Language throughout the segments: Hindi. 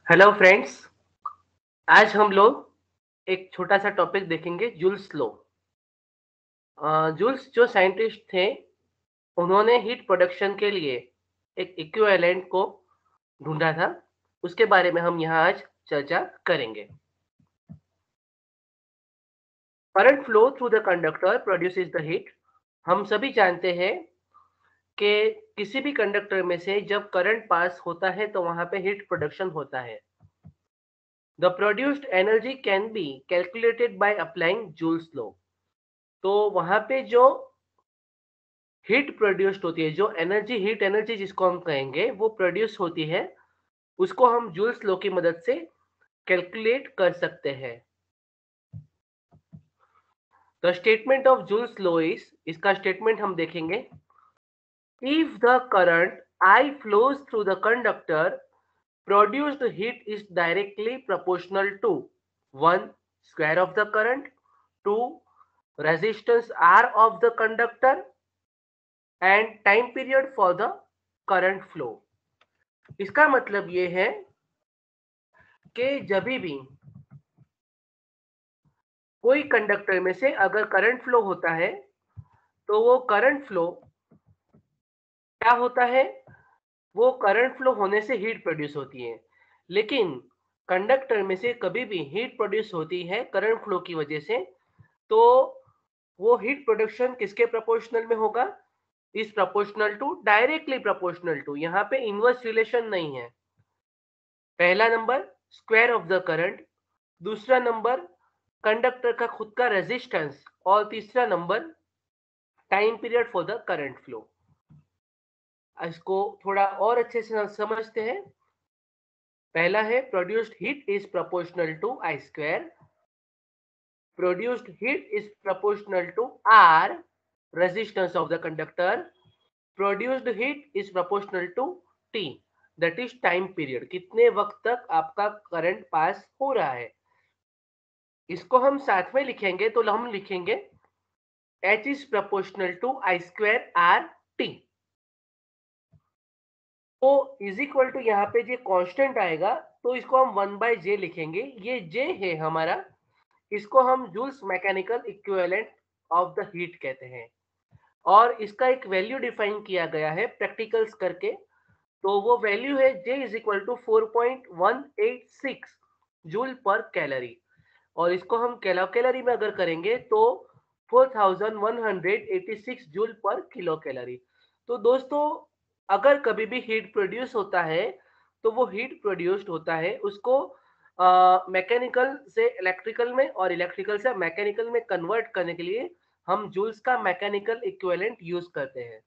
Hello friends. आज हम लोग एक छोटा सा टॉपिक देखेंगे, जूल्स लॉ। जूल्स जो साइंटिस्ट थे, उन्होंने हीट प्रोडक्शन के लिए एक इक्विवेलेंट को ढूंढा था। उसके बारे में हम यहाँ आज चर्चा करेंगे। Current flow through the conductor produces the heat. हम सभी जानते हैं कि किसी भी कंडक्टर में से जब करंट पास होता है तो वहां पे हीट प्रोडक्शन होता है। The produced energy can be calculated by applying joules law. तो वहां पे जो हीट प्रोड्यूस्ड होती है, जो एनर्जी, हीट एनर्जी जिसको हम कहेंगे, वो प्रोड्यूस होती है, उसको हम जूल्स लॉ की मदद से कैलकुलेट कर सकते हैं। The statement of joules law is, इसका स्टेटमेंट हम देखेंगे। If the current I flows through the conductor, produced heat is directly proportional to 1 square of the current, 2 resistance R of the conductor and time period for the current flow। इसका मतलब ये है कि जब भी कोई कंडक्टर में से अगर करंट फ्लो होता है तो वो करंट फ्लो क्या होता है, वो करंट फ्लो होने से हीट प्रोड्यूस होती है। लेकिन कंडक्टर में से कभी भी हीट प्रोड्यूस होती है करंट फ्लो की वजह से, तो वो हीट प्रोडक्शन किसके प्रोपोर्शनल में होगा? Is proportional to, directly proportional to. यहाँ पे इनवर्स रिलेशन नहीं है। पहला number square of the current, दूसरा नंबर कंडक्टर का खुद का रेजिस्टेंस, और तीसरा number time period for the current flow. इसको थोड़ा और अच्छे से समझते हैं। पहला है produced heat is proportional to I square. Produced heat is proportional to R, resistance of the conductor. Produced heat is proportional to T, that is time period, कितने वक्त तक आपका करंट पास हो रहा है। इसको हम साथ में लिखेंगे तो हम लिखेंगे H is proportional to I square R T। तो इज इक्वल टू यहाँ पे जो कांस्टेंट आएगा तो इसको हम 1/j लिखेंगे। ये J है हमारा, इसको हम Joule's mechanical equivalent of the heat कहते हैं। और इसका एक वैल्यू डिफाइन किया गया है प्रैक्टिकल्स करके। तो वो वैल्यू है J is equal to 4.186 joule per calorie. और इसको हम कैलोरी में अगर करेंगे तो 4186 जूल पर किलो कैलोरी। तो दोस्तों, अगर कभी भी हीट प्रोड्यूस होता है तो वो हीट प्रोड्यूस्ड होता है, उसको मैकेनिकल से इलेक्ट्रिकल में और इलेक्ट्रिकल से मैकेनिकल में कन्वर्ट करने के लिए हम जूल्स का मैकेनिकल इक्विवेलेंट यूज करते हैं।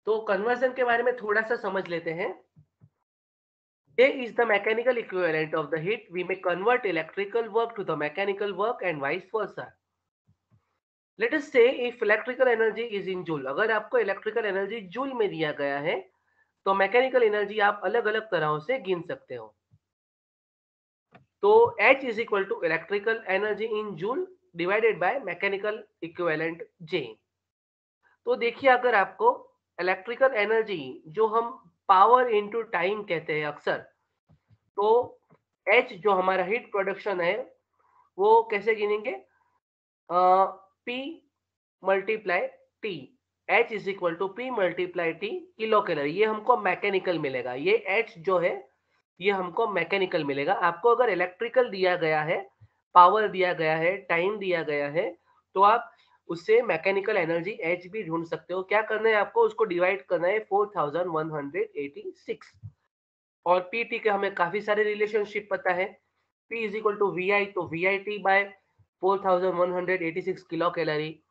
तो कन्वर्जन के बारे में थोड़ा सा समझ लेते हैं। J is the mechanical equivalent of the heat. We may convert electrical work to the mechanical work and vice versa. Let us say if electrical energy is in joule, अगर आपको electrical energy जूल में दिया गया है तो मैकेनिकल एनर्जी आप अलग अलग तरह से गिन सकते हो। तो H is equal to electrical energy in joule divided by mechanical equivalent J। तो देखिए, अगर आपको इलेक्ट्रिकल एनर्जी, जो हम पावर इनटू टाइम कहते हैं अक्सर, तो H जो हमारा हीट प्रोडक्शन है वो कैसे गिनेंगे? P multiply T, H is equal to P multiply T kilo calorie. ये हमको मैकेनिकल मिलेगा। ये H जो है ये हमको मैकेनिकल मिलेगा। आपको अगर इलेक्ट्रिकल दिया गया है, पावर दिया गया है, टाइम दिया गया है, तो आप उससे मैकेनिकल एनर्जी H भी ढूंढ सकते हो। क्या करना है आपको? उसको डिवाइड करना है 4186। और पीटी के हमें काफी सारे रिलेशनशिप पता है। P is equal to V I, तो V I T by 4186 kilo calorie.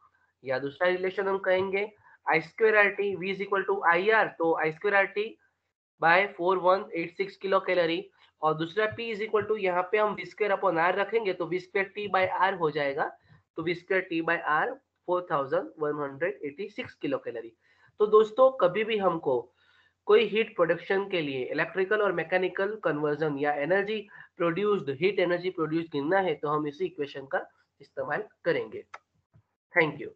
या दूसरा रिलेशन हम कहेंगे I square R T, V is equal to I R, तो I square R T by 4186 kilo calorie. और दूसरा P इज इक्वल टू, यहाँ पे हम वी स्क्वेयर अपॉन आर रखेंगे तो V square T by R हो जाएगा। तो V square T by R 4186 kilo calorie. तो दोस्तों, कभी भी हमको कोई हीट प्रोडक्शन के लिए इलेक्ट्रिकल और मैकेनिकल कन्वर्जन या energy produced, heat energy produce गिनना है तो हम इसी इक्वेशन का इस्तेमाल करेंगे। Thank you.